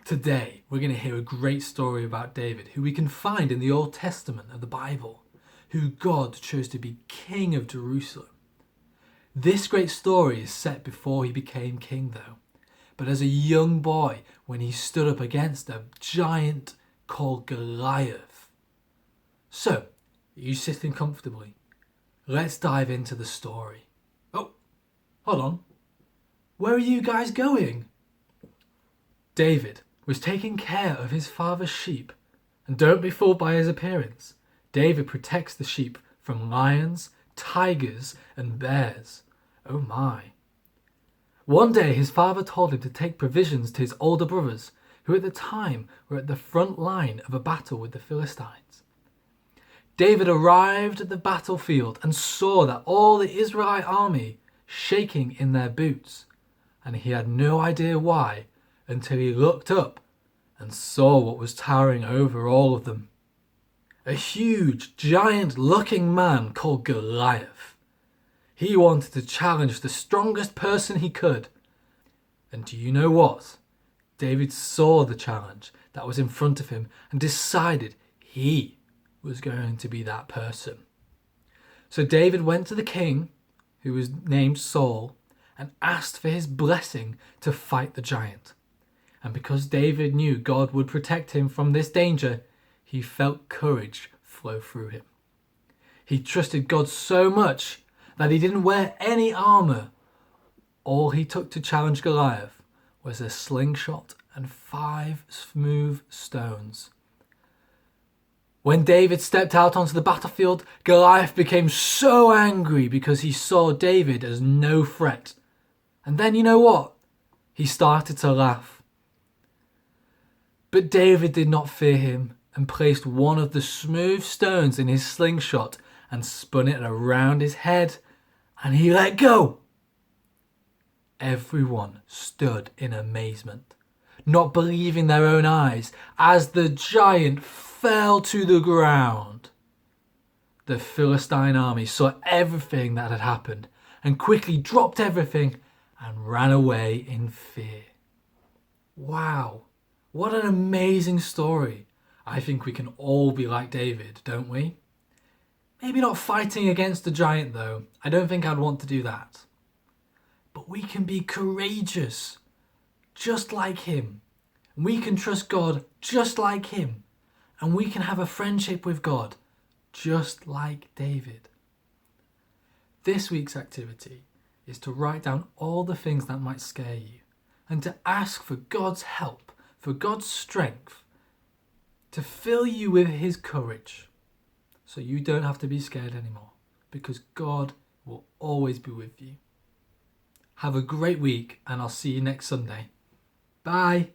Today, we're going to hear a great story about David, who we can find in the Old Testament of the Bible, who God chose to be king of Jerusalem. This great story is set before he became king, though, but as a young boy when he stood up against a giant called Goliath. So, are you sitting comfortably? Let's dive into the story. Oh, hold on. Where are you guys going? David was taking care of his father's sheep, and don't be fooled by his appearance. David protects the sheep from lions, tigers, and bears. Oh my. One day his father told him to take provisions to his older brothers, who at the time were at the front line of a battle with the Philistines. David arrived at the battlefield and saw that all the Israelite army shaking in their boots, and he had no idea why until he looked up and saw what was towering over all of them. A huge, giant-looking man called Goliath. He wanted to challenge the strongest person he could. And do you know what? David saw the challenge that was in front of him and decided he was going to be that person. So David went to the king, who was named Saul, and asked for his blessing to fight the giant. And because David knew God would protect him from this danger, he felt courage flow through him. He trusted God so much that he didn't wear any armor. All he took to challenge Goliath was a slingshot and 5 smooth stones. When David stepped out onto the battlefield, Goliath became so angry because he saw David as no threat. And then you know what? He started to laugh. But David did not fear him and placed one of the smooth stones in his slingshot and spun it around his head, and he let go. Everyone stood in amazement, not believing their own eyes, as the giant fell to the ground. The Philistine army saw everything that had happened and quickly dropped everything and ran away in fear. Wow, what an amazing story. I think we can all be like David, don't we? Maybe not fighting against a giant though. I don't think I'd want to do that. But we can be courageous, just like him. We can trust God just like him. And we can have a friendship with God just like David. This week's activity is to write down all the things that might scare you and to ask for God's help, for God's strength, to fill you with his courage so you don't have to be scared anymore, because God will always be with you. Have a great week, and I'll see you next Sunday. Bye.